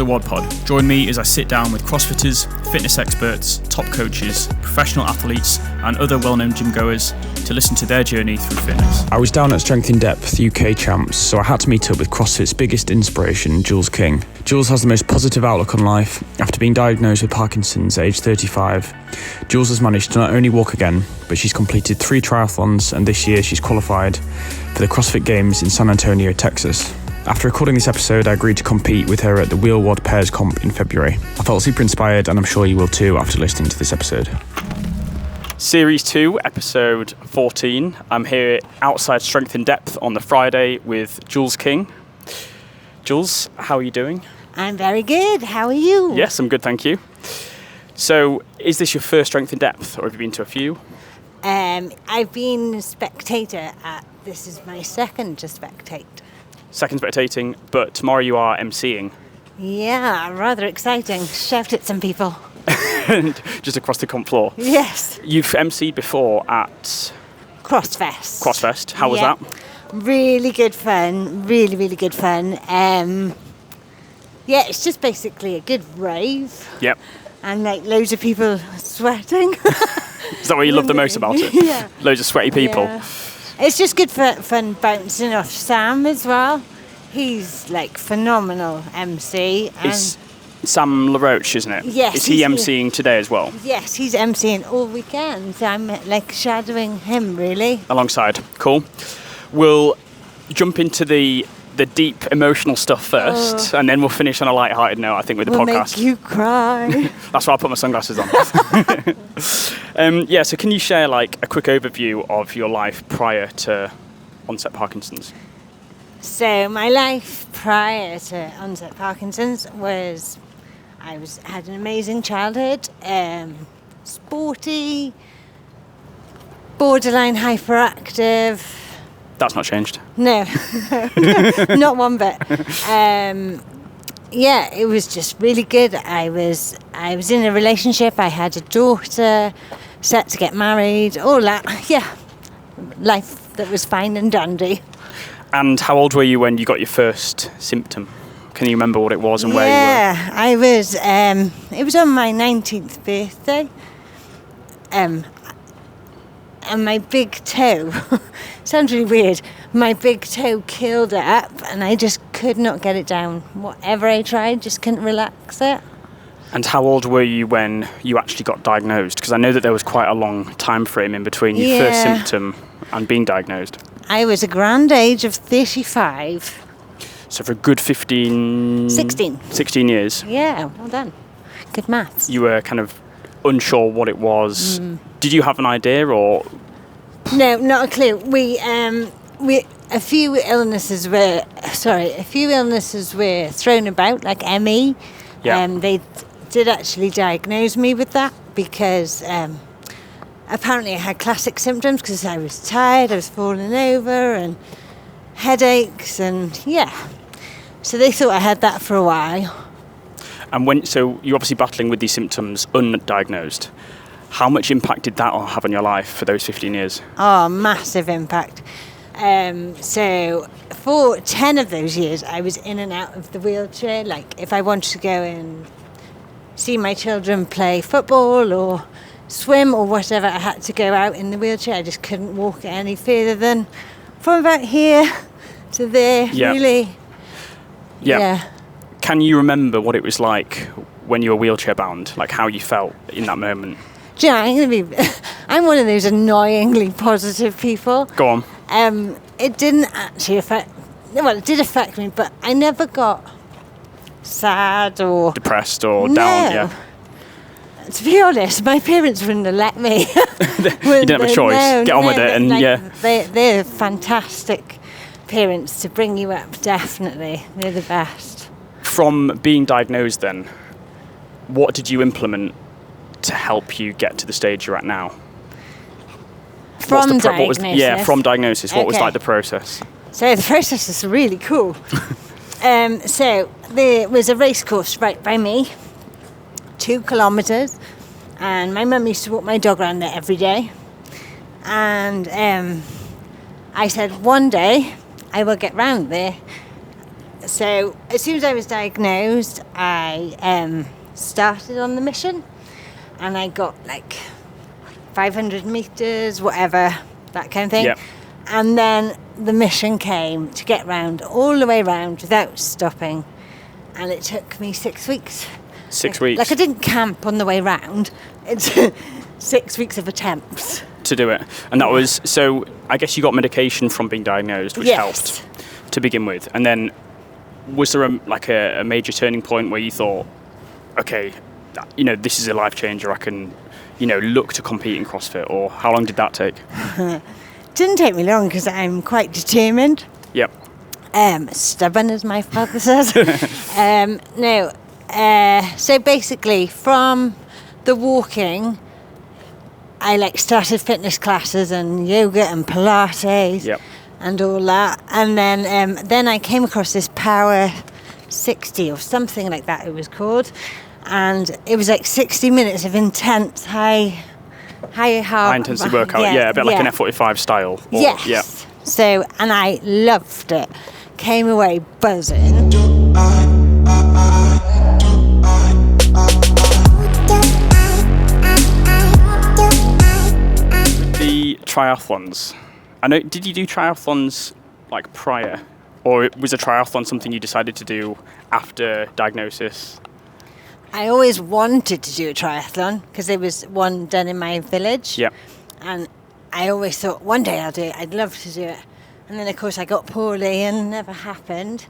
WOD Pod. Join me as I sit down with CrossFitters, fitness experts, top coaches, professional athletes and other well-known gym goers to listen to their journey through fitness. I was down at Strength in Depth UK champs, so I had to meet up with CrossFit's biggest inspiration, Jules King. Jules has the most positive outlook on life. After being diagnosed with Parkinson's at age 35, Jules has managed to not only walk again, but she's completed 3 triathlons, and this year she's qualified for the CrossFit Games in San Antonio, Texas. After recording this episode, I agreed to compete with her at the WOD Pairs Comp in February. I felt super inspired, and I'm sure you will too after listening to this episode. Series 2, episode 14. I'm here outside Strength in Depth on the Friday with Jules King. Jules, how are you doing? I'm very good. How are you? Yes, I'm good, thank you. So, is this your first Strength in Depth, or have you been to a few? I've been a spectator this is my second to spectate. Second spectating, but tomorrow you are emceeing. Yeah, rather exciting. Shout at some people. Just across the comp floor. Yes. You've emceed before at Crossfest. Crossfest. How was that? Really good fun. Really, really good fun. It's just basically a good rave. Yep. And like loads of people sweating. Is that what you love the most about it? Yeah. Loads of sweaty people. Yeah. It's just good fun bouncing off Sam as well. He's like phenomenal MC. It's Sam LaRoche, isn't it? Yes. Is he emceeing today as well? Yes, he's emceeing all weekend. I'm like shadowing him really. Alongside. Cool. We'll jump into the deep emotional stuff first, and then we'll finish on a light-hearted note, I think, with the podcast. Make you cry. That's why I put my sunglasses on. So can you share like a quick overview of your life prior to onset Parkinson's? So my life prior to onset Parkinson's was, had an amazing childhood, sporty, borderline hyperactive. That's not changed. No, not one bit. It was just really good. I was in a relationship. I had a daughter, set to get married. All that. Yeah, life that was fine and dandy. And how old were you when you got your first symptom? Can you remember what it was and where you were? Yeah, I was. It was on my 19th birthday. And my big toe, sounds really weird, my big toe curled up and I just could not get it down. Whatever I tried, just couldn't relax it. And how old were you when you actually got diagnosed? Because I know that there was quite a long time frame in between your first symptom and being diagnosed. I was a grand age of 35. So for a good 16 years. Yeah, well done. Good maths. You were kind of unsure what it was. Did you have an idea or? No, not a clue. A few illnesses were thrown about, like ME. Yeah. They did actually diagnose me with that because apparently I had classic symptoms because I was tired, I was falling over and headaches and So they thought I had that for a while. And so you're obviously battling with these symptoms undiagnosed. How much impact did that have on your life for those 15 years? Oh, massive impact. So for 10 of those years, I was in and out of the wheelchair. Like if I wanted to go and see my children play football or swim or whatever, I had to go out in the wheelchair. I just couldn't walk any further than from about here to there, really. Yeah. Can you remember what it was like when you were wheelchair bound? Like how you felt in that moment? Do you know, I'm one of those annoyingly positive people. Go on. It didn't actually it did affect me, but I never got sad or depressed or down. Yeah. To be honest, my parents wouldn't have let me. You didn't have a choice. Get on with it, and they're fantastic parents to bring you up. Definitely, they're the best. From being diagnosed, then, what did you implement to help you get to the stage you're at now? From diagnosis? From diagnosis. What was like the process? So the process is really cool. So there was a race course right by me, 2 kilometres, and my mum used to walk my dog around there every day. And I said, one day I will get round there So as soon as I was diagnosed, I started on the mission, and I got like 500 meters, whatever, that kind of thing. Yep. And then the mission came to get round all the way round without stopping, and it took me 6 weeks. 6 weeks. Like I didn't camp on the way round. It's 6 weeks of attempts to do it. And that was, so I guess you got medication from being diagnosed, which helped to begin with. And then was there a major turning point where you thought, okay, this is a life changer, I can, look to compete in CrossFit? Or how long did that take? Didn't take me long because I'm quite determined. Yep. Stubborn, as my father says. So basically from the walking, I started fitness classes and yoga and Pilates and all that. And then I came across this Power 60 or something like that it was called. And it was like 60 minutes of intense high intensity workout. A bit like an F45 style. Yes. Yeah. So, and I loved it. Came away buzzing. The triathlons. I know. Did you do triathlons prior, or was a triathlon something you decided to do after diagnosis? I always wanted to do a triathlon because there was one done in my village. Yeah. And I always thought one day I'll do it. I'd love to do it. And then of course I got poorly and it never happened.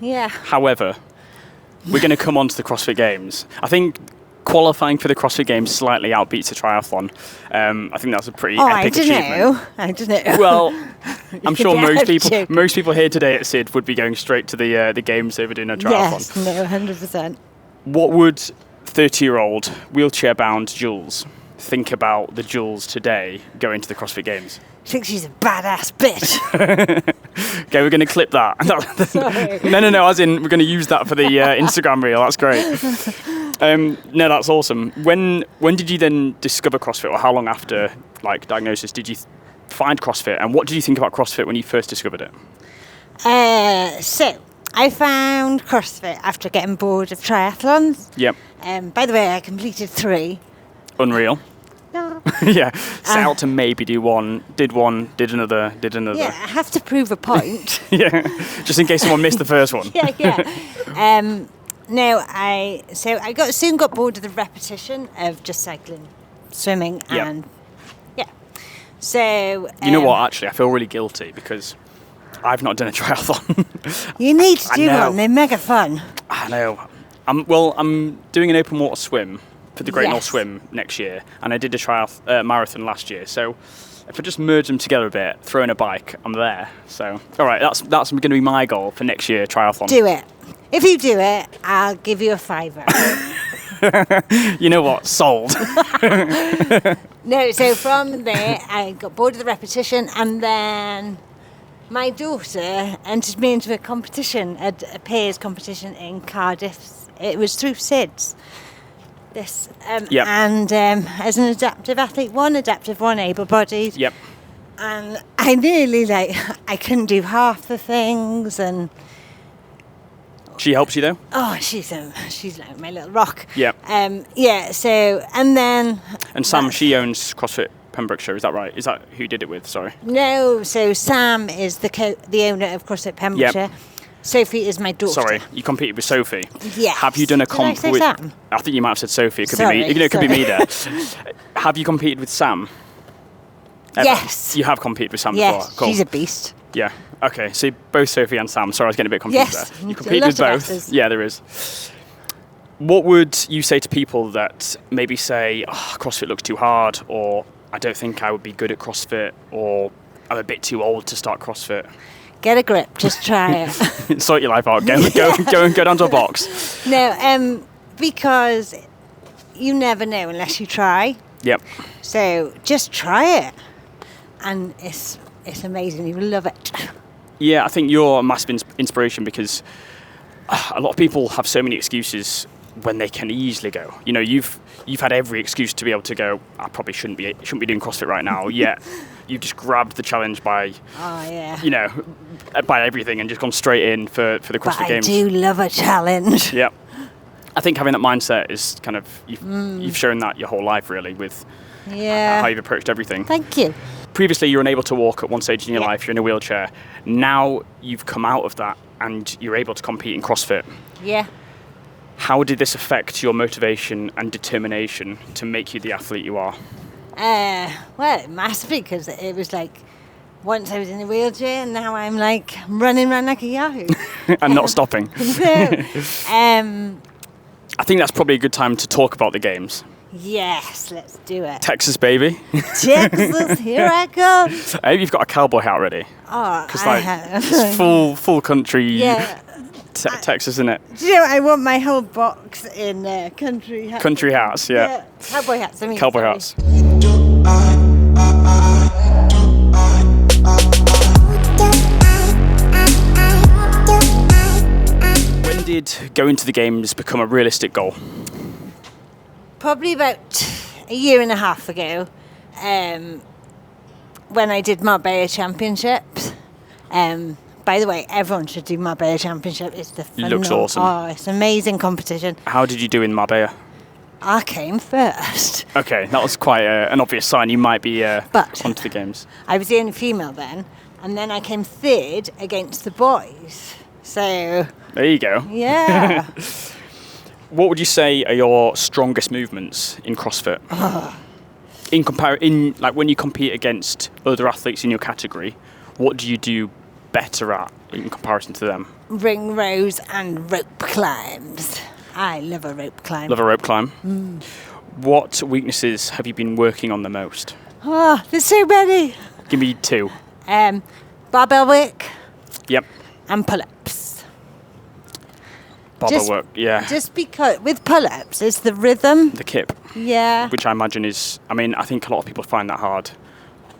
Yeah. However, we're going to come on to the CrossFit Games. I think qualifying for the CrossFit Games slightly outbeats the triathlon. I think that's a pretty epic achievement. I don't know. Well, I'm sure most people here today at SID would be going straight to the games over doing a triathlon. Yes, no, 100%. What would 30-year-old wheelchair-bound Jules think about the Jules today going to the CrossFit Games? I think she's a badass bitch. Okay, we're going to clip that. Sorry. No, as in we're going to use that for the Instagram reel. That's great. No, that's awesome. When did you then discover CrossFit, or how long after diagnosis did you find CrossFit, and what did you think about CrossFit when you first discovered it? So I found CrossFit after getting bored of triathlons. Yep. By the way, I completed 3. Unreal. No. Yeah. Set out to maybe do one, did another. Yeah, I have to prove a point. Yeah, just in case someone missed the first one. Yeah. No, I soon got bored of the repetition of just cycling, swimming, and So you know what? Actually, I feel really guilty because I've not done a triathlon. You need to do one. They're mega fun. I know. I'm doing an open water swim for the Great North Swim next year, and I did a marathon last year. So if I just merge them together a bit, throw in a bike, I'm there. So all right, that's going to be my goal for next year, triathlon. Do it. If you do it, I'll give you a £5. You know what? Sold. No, so from there, I got bored of the repetition, and then my daughter entered me into a competition, a peers competition in Cardiff. It was through SIDS. And as an adaptive athlete, one adaptive, one able-bodied. Yep. And I nearly I couldn't do half the things, and she helps you though? Oh, she's like my little rock. Yeah. So and then. And Sam, she owns CrossFit Pembrokeshire. Is that right? Is that who you did it with? Sorry. No. So Sam is the owner of CrossFit Pembrokeshire. Yep. Sophie is my daughter. Sorry, you competed with Sophie. Yes. Have you done a comp Did I say with? Sam? I think you might have said Sophie. It could be me. It could be me there. Have you competed with Sam? Ever? Yes. You have competed with Sam before. Cool. She's a beast. Yeah. Okay. So both Sophie and Sam. Sorry, I was getting a bit confused there. You competed with both. Yeah, there is. What would you say to people that maybe say, CrossFit looks too hard, or I don't think I would be good at CrossFit, or I'm a bit too old to start CrossFit? Get a grip. Just try it. Sort your life out. Go down to a box. No, because you never know unless you try. Yep. So just try it, and it's amazing. You will love it. Yeah, I think you're a massive inspiration because a lot of people have so many excuses when they can easily go. You've had every excuse to be able to go. I probably shouldn't be doing CrossFit right now. Yet you've just grabbed the challenge by, by everything and just gone straight in for the CrossFit Games. I do love a challenge. Yeah. I think having that mindset is kind of, you've shown that your whole life, really, with how you've approached everything. Thank you. Previously, you were unable to walk at one stage in your life. You're in a wheelchair. Now you've come out of that and you're able to compete in CrossFit. Yeah. How did this affect your motivation and determination to make you the athlete you are? Well, massively, because it was like, once I was in a wheelchair and now I'm like running around like a yahoo. And not stopping. So, I think that's probably a good time to talk about the games. yes, let's do it. Texas, baby. Texas, here I come. I hope you've got a cowboy hat ready. Oh, Because I have. it's full country Yeah. Texas, isn't it? Do you know, I want my whole box in country hats. Country hats, yeah. Cowboy hats, I mean. Cowboy sorry. hats. When did going to the games become a realistic goal? Probably about a year and a half ago, when I did Marbella Championships. By the way, everyone should do Marbella Championship. It's the It looks awesome. Oh, it's an amazing competition. How did you do in Marbella? I came first. Okay, that was quite an obvious sign you might be But- onto the games. I was the only female then, and then I came third against the boys. So, There you go. yeah. What would you say are your strongest movements in CrossFit? In when you compete against other athletes in your category, what do you do better at in comparison to them? Ring rows and rope climbs. I love a rope climb. Love a rope climb. What weaknesses have you been working on the most? Oh, there's so many. Give me 2. Barbell work Yep. and pull-ups. Barbell work. Yeah. Just because with pull-ups, it's the rhythm. The kip, Yeah. which I imagine is. I mean, I think a lot of people find that hard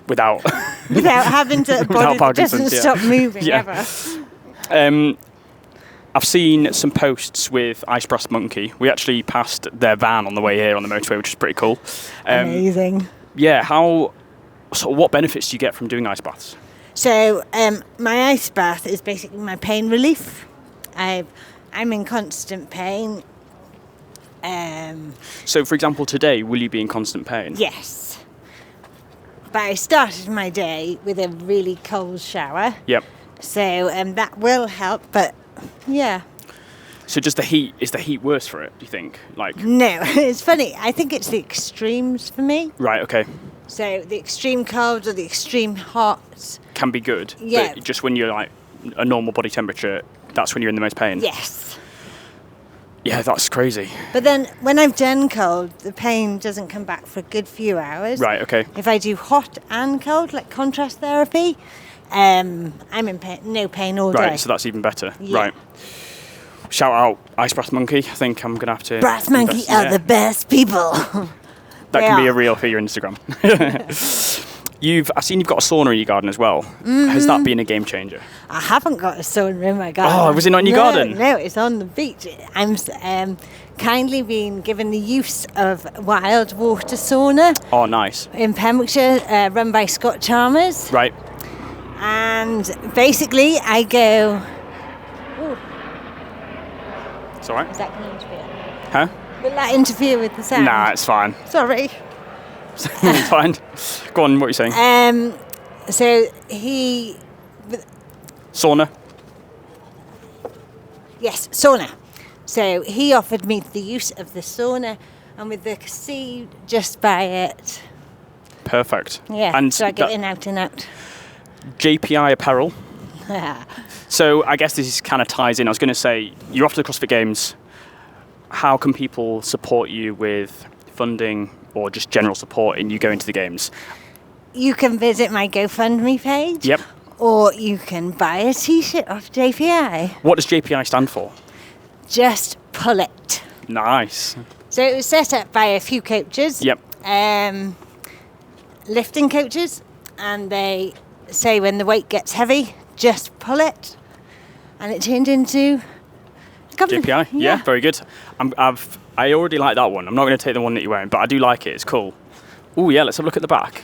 without. Without having to body that Parkinson's, doesn't stop moving Yeah. ever. I've seen some posts with Ice Brass Monkey. We actually passed their van on the way here on the motorway, which is pretty cool. Amazing. Yeah. What benefits do you get from doing ice baths? So my ice bath is basically my pain relief. I'm in constant pain. So, for example, today, will you be in constant pain? Yes. But I started my day with a really cold shower. Yep. So that will help, but yeah. So is the heat worse for it, do you think? No, it's funny. I think it's the extremes for me. Right, okay. So the extreme cold or the extreme hot. Can be good. Yeah. But just when you're like a normal body temperature, that's when you're in the most pain. Yes. Yeah, that's crazy. But then when I've done cold, the pain doesn't come back for a good few hours. Right, okay. If I do hot and cold, like contrast therapy, I'm in no pain all day. Right, so that's even better. Yeah. Right. Shout out Ice Brass Monkey. I think I'm going to have to... Brass Monkey are the best people. That can be a reel for your Instagram. I've seen you've got a sauna in your garden as well. Mm-hmm. Has that been a game changer? I haven't got a sauna in my garden. Oh, was it not in your garden? No, it's on the beach. I'm kindly being given the use of wild water sauna. Oh, nice. In Pembrokeshire, run by Scott Chalmers. Right. And basically, I go... Ooh, it's all right. is that going to interfere? Huh? Will that interfere with the sound? Nah, it's fine. Sorry. It's fine. Go on, what are you saying? So he... Sauna? Yes, sauna. So he offered me the use of the sauna, and with the sea just by it. Perfect. Yeah, And so I get in, out and out. JPI apparel. So I guess this kind of ties in. I was going to say, you're off to the CrossFit Games. How can people support you with funding or just general support in you going to the games? You can visit my GoFundMe page. Yep. Or you can buy a t-shirt off JPI. What does JPI stand for? Just pull it. Nice. So it was set up by a few coaches. Yep. Lifting coaches. And they say when the weight gets heavy, just pull it. And it turned into... JPI? Yeah, very good. I already like that one. I'm not going to take the one that you're wearing, but I do like it. It's cool. Oh, yeah, let's have a look at the back.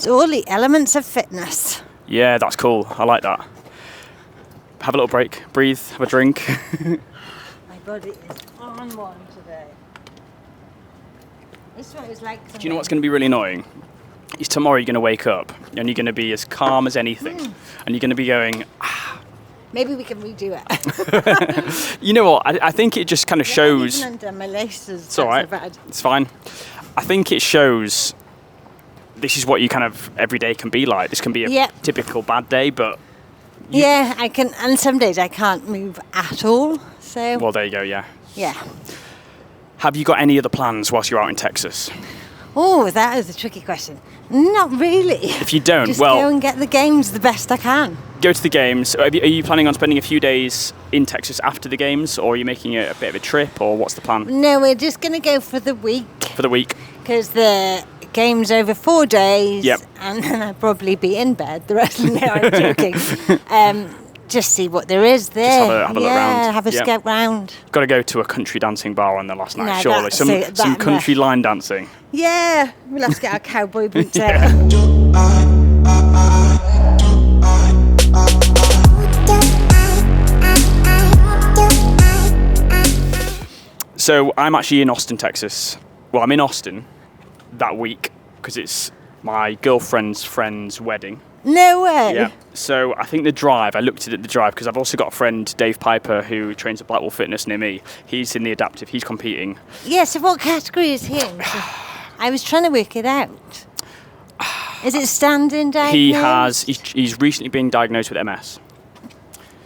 It's all the elements of fitness. Yeah, that's cool. I like that. Have a little break, breathe, have a drink. My body is on one today. This is what it's like. Do you know what's going to be really annoying? Is tomorrow you're going to wake up and you're going to be as calm as anything. And you're going to be going, Maybe we can redo it. You know what? I think it just kind of shows. Even under my laces. It's all right. So bad. It's fine. I think it shows this is what you kind of every day can be like. This can be a typical bad day, but. Yeah, I can. And some days I can't move at all. So. Well, there you go. Yeah. Yeah. Have you got any other plans whilst you're out in Texas? Oh, that is a tricky question. Not really. If you don't, just well, go and get the games the best I can. Go to the games. Are you planning on spending a few days in Texas after the games, or are you making it a bit of a trip, or what's the plan? No, we're just going to go for the week. For the week. Because the game's over 4 days. Yep. And then I'll probably be in bed the rest of the day. I'm joking. Just see what there is there. Just have a look round. Have a scout round. Got to go to a country dancing bar on the last night, No, surely. Some country line dancing. Yeah, we'll have to get our cowboy boots out. So I'm actually in Austin, Texas. Well, I'm in Austin that week because it's my girlfriend's friend's wedding. No way. Yeah. So I think I looked at the drive because I've also got a friend, Dave Piper, who trains at Blackwell Fitness near me. He's in the adaptive. He's competing. Yeah, so what category is he in? I was trying to work it out. Is it standing diagnosed? He's recently been diagnosed with MS.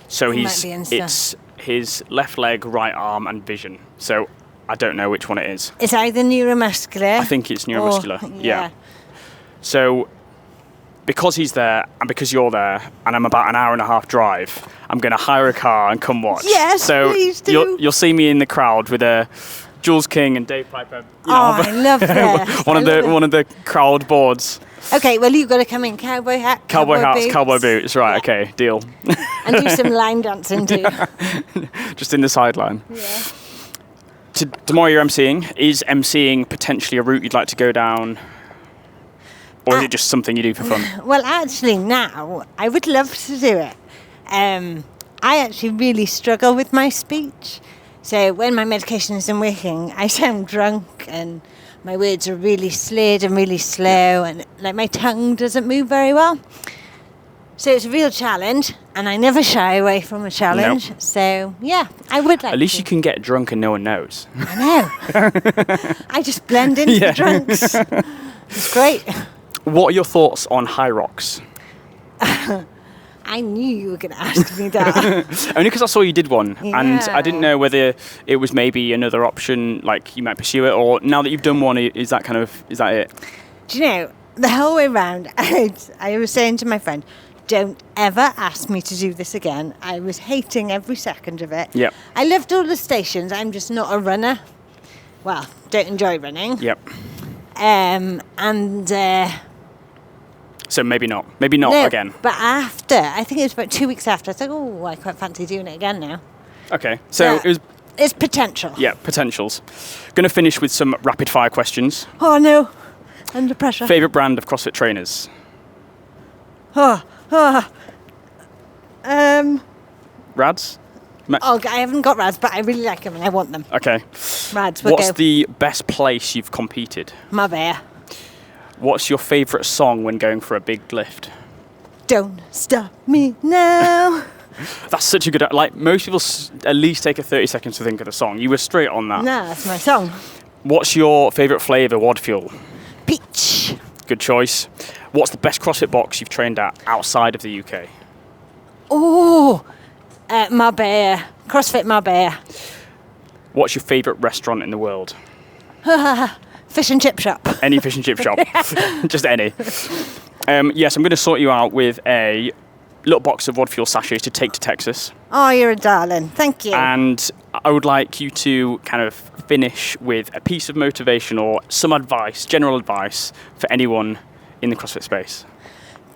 So it's his left leg, right arm and vision. So I don't know which one it is. It's either neuromuscular. I think it's neuromuscular. Yeah. So because he's there and because you're there and I'm about an hour and a half drive, I'm going to hire a car and come watch. Yes, so please do. You'll see me in the crowd with Jules King and Dave Piper. I love that. one of the crowd boards. Okay, well you've got to come in cowboy hat, cowboy hats, cowboy boots. Right, okay, deal. And do some line dancing too. Just in the sideline. Yeah. Tomorrow you're MCing. Is MCing potentially a route you'd like to go down? Or is it just something you do for fun? Well, actually now, I would love to do it. I actually really struggle with my speech. So when my medication isn't working, I sound drunk and my words are really slid and really slow and like my tongue doesn't move very well. So it's a real challenge and I never shy away from a challenge. Nope. So yeah, I would like to. At least you can get drunk and no one knows. I know. I just blend into the drunks. It's great. What are your thoughts on high rocks? I knew you were going to ask me that. Only because I saw you did one, Yeah. and I didn't know whether it was maybe another option, like you might pursue it, or now that you've done one, is that it? Do you know, the whole way round, I was saying to my friend, don't ever ask me to do this again. I was hating every second of it. Yep. I loved all the stations. I'm just not a runner. Well, don't enjoy running. Yep. So maybe not no, again. But after, I think it was about 2 weeks after, I was like, oh, I quite fancy doing it again now. Okay, so it was... It's potential. Yeah, potentials. Going to finish with some rapid fire questions. Oh, no. Under pressure. Favourite brand of CrossFit trainers? Rads? I haven't got Rads, but I really like them and I want them. Okay. Rads, we'll What's go. the best place you've competed? Marbella. What's your favourite song when going for a big lift? Don't stop me now. That's such a good... Like, most people at least take a 30 seconds to think of the song. You were straight on that. No, that's my song. What's your favourite flavour WOD fuel? Peach. Good choice. What's the best CrossFit box you've trained at outside of the UK? Oh, Marbella. CrossFit Marbella. What's your favourite restaurant in the world? Fish and chip shop. Any fish and chip shop. Just any. Yes, I'm going to sort you out with a little box of WOD fuel sachets to take to Texas. Oh, you're a darling. Thank you. And I would like you to kind of finish with a piece of motivation or some advice, general advice for anyone in the CrossFit space.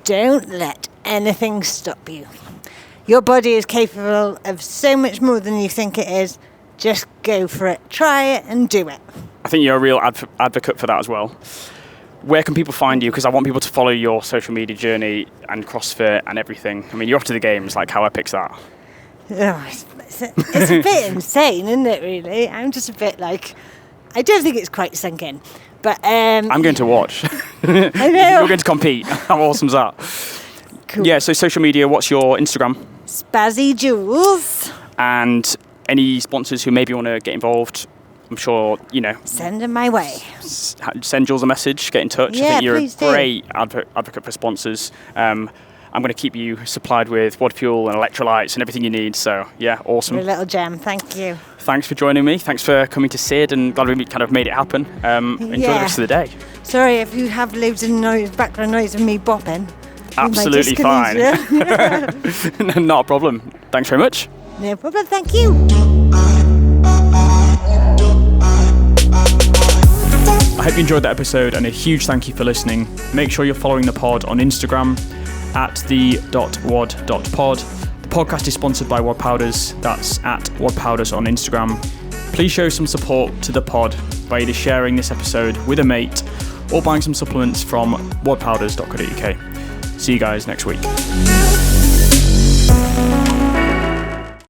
Don't let anything stop you. Your body is capable of so much more than you think it is. Just go for it. Try it and do it. I think you're a real advocate for that as well. where can people find you? Because I want people to follow your social media journey and CrossFit and everything. I mean, you're off to the games, like how epic's that? Oh, it's a bit insane, isn't it, really? I'm just a bit like, I don't think it's quite sunk in. But I'm going to watch. I know. You're going to compete. How awesome's that? Cool. Yeah, so social media, what's your Instagram? Spazzy Jules. And any sponsors who maybe want to get involved, I'm sure, Send them my way. Send Jules a message, get in touch. Yeah, I think you're a please do. great advocate for sponsors. I'm going to keep you supplied with WOD fuel and electrolytes and everything you need. So, yeah, awesome. You're a little gem. Thank you. Thanks for joining me. Thanks for coming to Sid, and glad we kind of made it happen. Enjoy the rest of the day. Sorry if you have loads of background noise of me bopping. Absolutely fine. Not a problem. Thanks very much. No problem. Thank you. I hope you enjoyed that episode, and a huge thank you for listening. Make sure you're following the pod on Instagram at the.wod.pod. The podcast is sponsored by WOD Powders. That's at WOD Powders on Instagram. Please show some support to the pod by either sharing this episode with a mate or buying some supplements from wodpowders.co.uk. See you guys next week.